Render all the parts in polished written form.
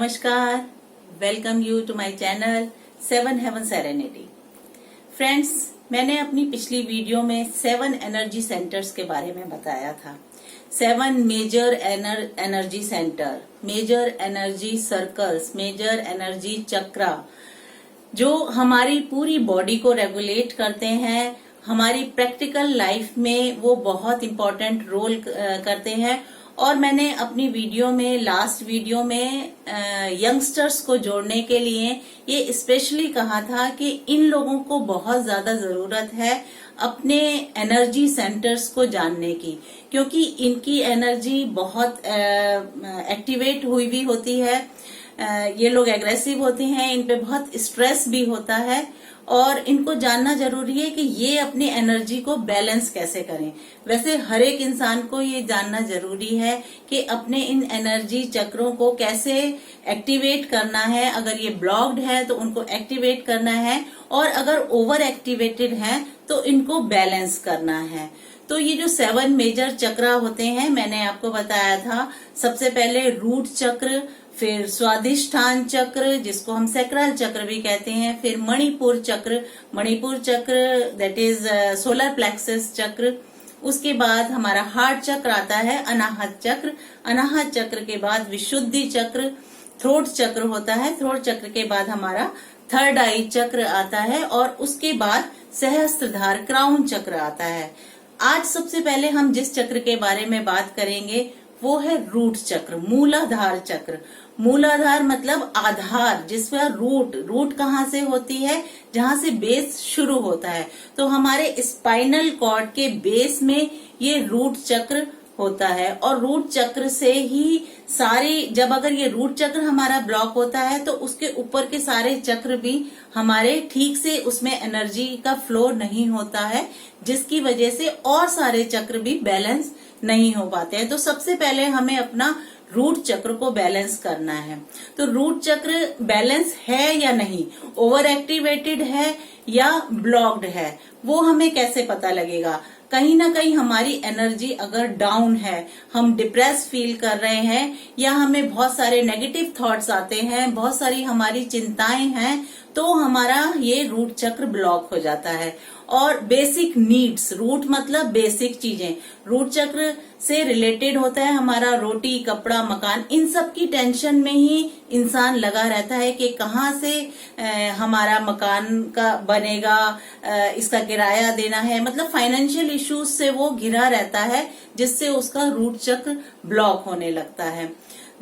नमस्कार, welcome you to my channel 7 heaven serenity. Friends, मैंने अपनी पिछली वीडियो में 7 एनर्जी सेंटर्स के बारे में बताया था। 7 major energy centre, major energy circles, major energy chakra, जो हमारी पूरी बॉडी को रेगुलेट करते हैं। हमारी प्रैक्टिकल लाइफ में वो बहुत इम्पोर्टेंट रोल करते हैं। और मैंने अपनी वीडियो में, लास्ट वीडियो में यंगस्टर्स को जोड़ने के लिए ये स्पेशली कहा था कि इन लोगों को बहुत ज्यादा जरूरत है अपने एनर्जी सेंटर्स को जानने की, क्योंकि इनकी एनर्जी बहुत एक्टिवेट हुई भी होती है। ये लोग एग्रेसिव होते हैं, इन पे बहुत स्ट्रेस भी होता है और इनको जानना जरूरी है कि ये अपनी एनर्जी को बैलेंस कैसे करें। वैसे हर एक इंसान को ये जानना जरूरी है कि अपने इन एनर्जी चक्रों को कैसे एक्टिवेट करना है। अगर ये ब्लॉक्ड है तो उनको एक्टिवेट करना है, और अगर ओवर एक्टिवेटेड है तो इनको बैलेंस करना है। तो ये जो 7 मेजर चक्र होते हैं, मैंने आपको बताया था। सबसे पहले रूट चक्र, फिर स्वादिष्ठान चक्र जिसको हम सैक्रल चक्र भी कहते हैं, फिर मणिपुर चक्र, मणिपुर चक्र दैट इज सोलर प्लेक्सस चक्र। उसके बाद हमारा हार्ट चक्र आता है, अनाहत चक्र। अनाहत चक्र के बाद विशुद्धि चक्र, थ्रोट चक्र होता है। थ्रोट चक्र के बाद हमारा थर्ड आई चक्र आता है, और उसके बाद सहस्त्रधार क्राउन चक्र आता है। आज सबसे पहले हम जिस चक्र के बारे में बात करेंगे वो है रूट चक्र, मूलाधार चक्र। मूलाधार मतलब आधार, जिसका रूट कहाँ से होती है, जहां से बेस शुरू होता है। तो हमारे स्पाइनल कॉर्ड के बेस में ये रूट चक्र होता है, और रूट चक्र से ही जब अगर ये रूट चक्र हमारा ब्लॉक होता है तो उसके ऊपर के सारे चक्र भी हमारे ठीक से उसमें एनर्जी का फ्लो नहीं होता है, जिसकी वजह से और सारे चक्र भी बैलेंस नहीं हो पाते हैं। तो सबसे पहले हमें अपना रूट चक्र को बैलेंस करना है। तो रूट चक्र बैलेंस है या नहीं, ओवर एक्टिवेटेड है या ब्लॉक्ड है, वो हमें कैसे पता लगेगा। कहीं ना कहीं हमारी एनर्जी अगर डाउन है, हम डिप्रेस फील कर रहे हैं, या हमें बहुत सारे नेगेटिव थॉट्स आते हैं, बहुत सारी हमारी चिंताएं हैं, तो हमारा ये रूट चक्र ब्लॉक हो जाता है। और बेसिक नीड्स, रूट मतलब बेसिक चीजें, रूट चक्र से रिलेटेड होता है हमारा रोटी, कपड़ा, मकान। इन सब की टेंशन में ही इंसान लगा रहता है कि कहाँ से हमारा मकान का बनेगा, इसका किराया देना है, मतलब फाइनेंशियल इश्यूज से वो घिरा रहता है, जिससे उसका रूट चक्र ब्लॉक होने लगता है।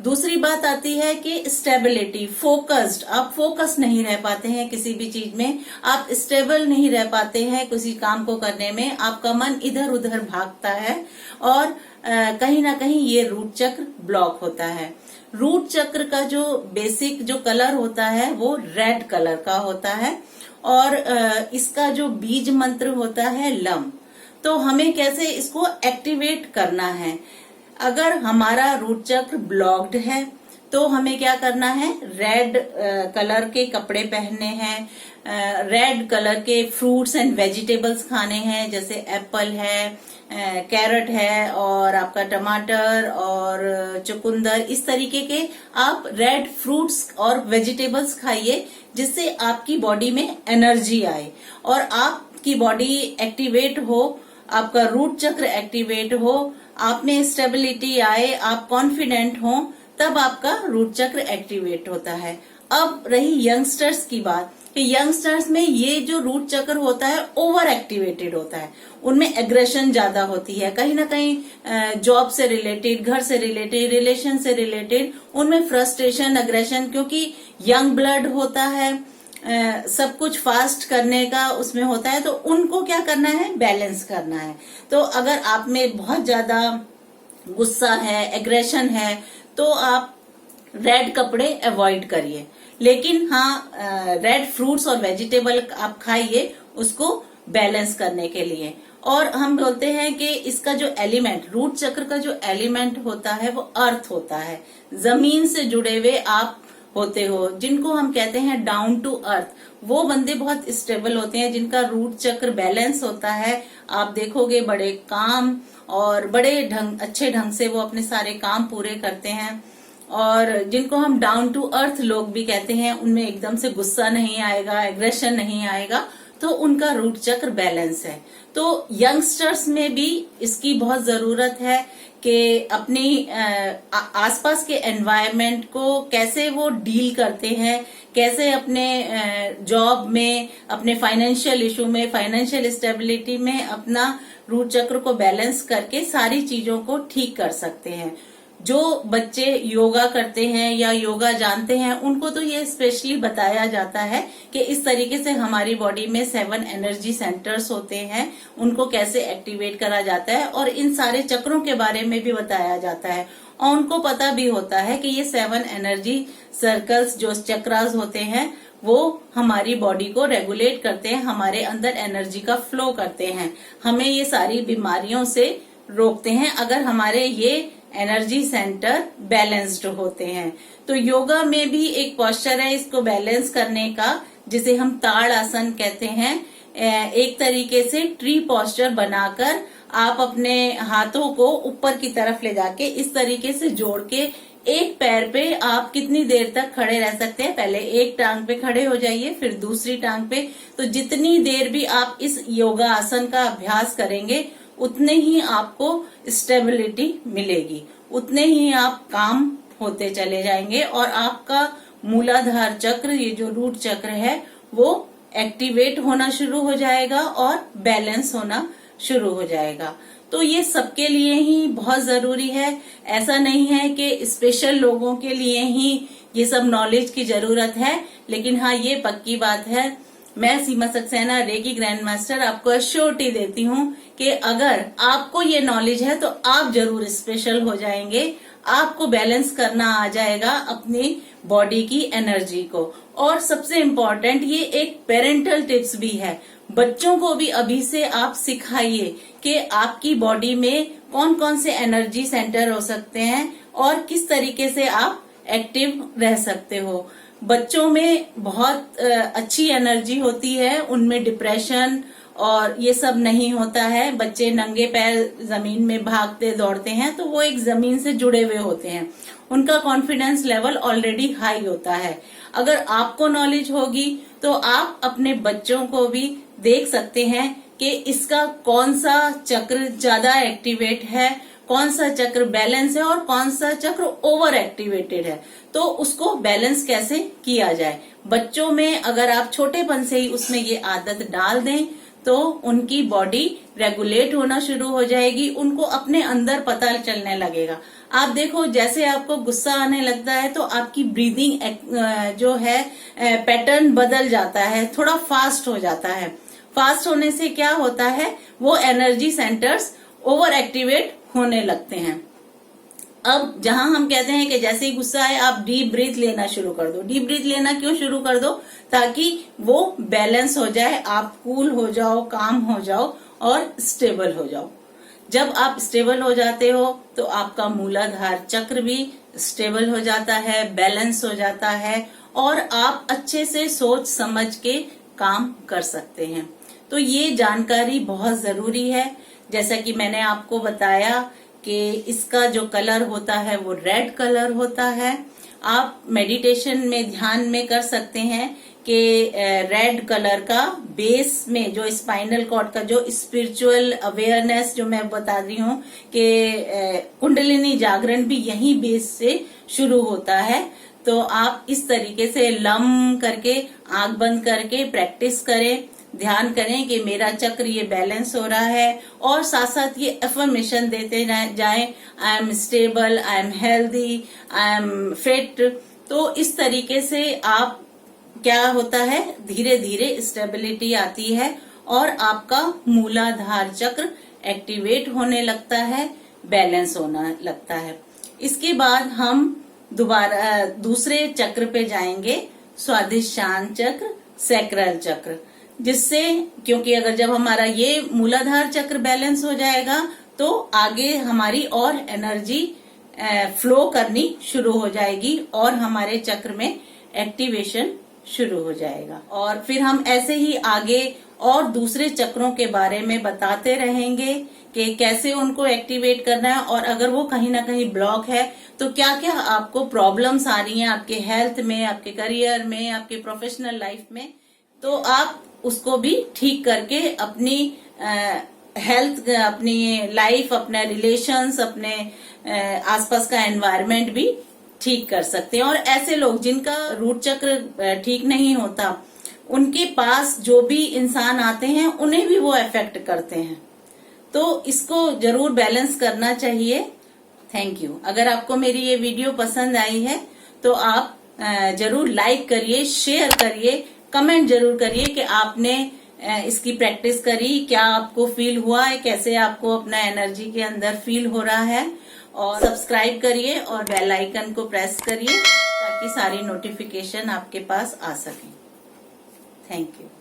दूसरी बात आती है कि स्टेबिलिटी, फोकस्ड, आप फोकस नहीं रह पाते हैं किसी भी चीज में, आप स्टेबल नहीं रह पाते हैं किसी काम को करने में, आपका मन इधर उधर भागता है, और कहीं ना कहीं ये रूट चक्र ब्लॉक होता है। रूट चक्र का जो बेसिक जो कलर होता है वो रेड कलर का होता है, और इसका जो बीज मंत्र होता है लम। तो हमें कैसे इसको एक्टिवेट करना है। अगर हमारा रूट चक्र ब्लॉक्ड है तो हमें क्या करना है, रेड कलर के कपड़े पहनने हैं, रेड कलर के फ्रूट्स एंड वेजिटेबल्स खाने हैं, जैसे एप्पल है, कैरेट है, और आपका टमाटर और चुकंदर, इस तरीके के आप रेड फ्रूट्स और वेजिटेबल्स खाइए, जिससे आपकी बॉडी में एनर्जी आए और आपकी बॉडी एक्टिवेट हो, आपका रूट चक्र एक्टिवेट हो, आप में स्टेबिलिटी आए, आप कॉन्फिडेंट हो, तब आपका रूट चक्र एक्टिवेट होता है। अब रही यंगस्टर्स की बात, कि यंगस्टर्स में ये जो रूट चक्र होता है ओवर एक्टिवेटेड होता है, उनमें एग्रेशन ज्यादा होती है, कहीं ना कहीं जॉब से रिलेटेड, घर से रिलेटेड, रिलेशन से रिलेटेड, उनमें फ्रस्ट्रेशन, एग्रेशन, क्योंकि यंग ब्लड होता है, सब कुछ फास्ट करने का उसमें होता है, तो उनको क्या करना है, बैलेंस करना है। तो अगर आप में बहुत ज्यादा गुस्सा है, एग्रेशन है, तो आप रेड कपड़े अवॉइड करिए, लेकिन हाँ रेड फ्रूट्स और वेजिटेबल आप खाइए उसको बैलेंस करने के लिए। और हम बोलते हैं कि इसका जो एलिमेंट, रूट चक्र का जो एलिमेंट होता है वो अर्थ होता है, जमीन से जुड़े हुए आप होते हो, जिनको हम कहते हैं डाउन टू अर्थ। वो बंदे बहुत स्टेबल होते हैं जिनका रूट चक्र बैलेंस होता है। आप देखोगे बड़े काम और बड़े अच्छे ढंग से वो अपने सारे काम पूरे करते हैं। और जिनको हम डाउन टू अर्थ लोग भी कहते हैं, उनमें एकदम से गुस्सा नहीं आएगा, एग्रेशन नहीं आएगा, तो उनका रूट चक्र बैलेंस है। तो यंगस्टर्स में भी इसकी बहुत जरूरत है कि अपनी आसपास के एनवायरनमेंट को कैसे वो डील करते हैं, कैसे अपने जॉब में, अपने फाइनेंशियल इशू में, फाइनेंशियल स्टेबिलिटी में अपना रूट चक्र को बैलेंस करके सारी चीजों को ठीक कर सकते हैं। जो बच्चे योगा करते हैं या योगा जानते हैं, उनको तो ये स्पेशली बताया जाता है कि इस तरीके से हमारी बॉडी में 7 एनर्जी सेंटर्स होते हैं, उनको कैसे एक्टिवेट करा जाता है, और इन सारे चक्रों के बारे में भी बताया जाता है। और उनको पता भी होता है कि ये 7 एनर्जी सर्कल्स जो चक्रास होते हैं वो हमारी बॉडी को रेगुलेट करते हैं, हमारे अंदर एनर्जी का फ्लो करते हैं, हमें ये सारी बीमारियों से रोकते हैं अगर हमारे ये एनर्जी सेंटर बैलेंस्ड होते हैं। तो योगा में भी एक पोस्चर है इसको बैलेंस करने का, जिसे हम ताड़ आसन कहते हैं। एक तरीके से ट्री पोस्चर बनाकर आप अपने हाथों को ऊपर की तरफ ले जाके इस तरीके से जोड़ के एक पैर पे आप कितनी देर तक खड़े रह सकते हैं। पहले एक टांग पे खड़े हो जाइए, फिर दूसरी टांग पे। तो जितनी देर भी आप इस योगा आसन का अभ्यास करेंगे उतने ही आपको स्टेबिलिटी मिलेगी, उतने ही आप काम होते चले जाएंगे और आपका मूलाधार चक्र, ये जो रूट चक्र है, वो एक्टिवेट होना शुरू हो जाएगा और बैलेंस होना शुरू हो जाएगा। तो ये सबके लिए ही बहुत जरूरी है। ऐसा नहीं है कि स्पेशल लोगों के लिए ही ये सब नॉलेज की जरूरत है, लेकिन हाँ, ये पक्की बात है, मैं सीमा सक्सेना रेकी ग्रैंड मास्टर आपको एश्योरिटी देती हूँ कि अगर आपको ये नॉलेज है तो आप जरूर स्पेशल हो जाएंगे, आपको बैलेंस करना आ जाएगा अपनी बॉडी की एनर्जी को। और सबसे इम्पोर्टेंट, ये एक पेरेंटल टिप्स भी है, बच्चों को भी अभी से आप सिखाइए कि आपकी बॉडी में कौन कौन से एनर्जी सेंटर हो सकते हैं और किस तरीके से आप एक्टिव रह सकते हो। बच्चों में बहुत अच्छी एनर्जी होती है, उनमें डिप्रेशन और ये सब नहीं होता है। बच्चे नंगे पैर जमीन में भागते दौड़ते हैं तो वो एक जमीन से जुड़े हुए होते हैं, उनका कॉन्फिडेंस लेवल ऑलरेडी हाई होता है। अगर आपको नॉलेज होगी तो आप अपने बच्चों को भी देख सकते हैं कि इसका कौन सा चक्र ज्यादा एक्टिवेट है, कौन सा चक्र बैलेंस है और कौन सा चक्र ओवर एक्टिवेटेड है, तो उसको बैलेंस कैसे किया जाए। बच्चों में अगर आप छोटेपन से ही उसमें ये आदत डाल दें तो उनकी बॉडी रेगुलेट होना शुरू हो जाएगी, उनको अपने अंदर पता चलने लगेगा। आप देखो, जैसे आपको गुस्सा आने लगता है तो आपकी ब्रीदिंग जो है पैटर्न बदल जाता है, थोड़ा फास्ट हो जाता है। फास्ट होने से क्या होता है, वो एनर्जी सेंटर्स ओवर एक्टिवेट होने लगते हैं। अब जहां हम कहते हैं कि जैसे ही गुस्सा आए आप डीप ब्रीथ लेना शुरू कर दो। डीप ब्रीथ लेना क्यों शुरू कर दो? ताकि वो बैलेंस हो जाए, आप कूल हो जाओ, काम हो जाओ और स्टेबल हो जाओ। जब आप स्टेबल हो जाते हो तो आपका मूलाधार चक्र भी स्टेबल हो जाता है, बैलेंस हो जाता है और आप अच्छे से सोच समझ के काम कर सकते हैं। तो ये जानकारी बहुत जरूरी है। जैसा कि मैंने आपको बताया कि इसका जो कलर होता है वो रेड कलर होता है। आप मेडिटेशन में ध्यान में कर सकते हैं कि रेड कलर का बेस में जो स्पाइनल कॉर्ड का जो स्पिरिचुअल अवेयरनेस जो मैं बता रही हूँ कि कुंडलिनी जागरण भी यही बेस से शुरू होता है। तो आप इस तरीके से लम करके आंख बंद करके प्रैक्टिस करें, ध्यान करें कि मेरा चक्र ये बैलेंस हो रहा है और साथ साथ ये अफर्मेशन देते जाएं, I am stable, I am healthy, I am fit. तो इस तरीके से आप क्या होता है, धीरे धीरे स्टेबिलिटी आती है और आपका मूलाधार चक्र एक्टिवेट होने लगता है, बैलेंस होना लगता है। इसके बाद हम दोबारा दूसरे चक्र पे जाएंगे, स्वादिष्टान चक्र, सैक्रल चक्र, जिससे क्योंकि अगर जब हमारा ये मूलाधार चक्र बैलेंस हो जाएगा तो आगे हमारी और एनर्जी फ्लो करनी शुरू हो जाएगी और हमारे चक्र में एक्टिवेशन शुरू हो जाएगा। और फिर हम ऐसे ही आगे और दूसरे चक्रों के बारे में बताते रहेंगे कि कैसे उनको एक्टिवेट करना है, और अगर वो कहीं ना कहीं ब्लॉक है तो क्या क्या आपको प्रॉब्लम्स आ रही हैं आपके हेल्थ में, आपके करियर में, आपके प्रोफेशनल लाइफ में, तो आप उसको भी ठीक करके अपनी हेल्थ, अपनी लाइफ, अपने रिलेशंस, अपने आसपास का एनवायरनमेंट भी ठीक कर सकते हैं। और ऐसे लोग जिनका रूट चक्र ठीक नहीं होता, उनके पास जो भी इंसान आते हैं उन्हें भी वो अफेक्ट करते हैं, तो इसको जरूर बैलेंस करना चाहिए। Thank you. अगर आपको मेरी ये वीडियो पसंद आई है तो आप जरूर लाइक करिए, शेयर करिए, कमेंट जरूर करिए कि आपने इसकी प्रैक्टिस करी, क्या आपको फील हुआ है, कैसे आपको अपना एनर्जी के अंदर फील हो रहा है। और सब्सक्राइब करिए और बेल आइकन को प्रेस करिए ताकि सारी नोटिफिकेशन आपके पास आ सके। Thank you.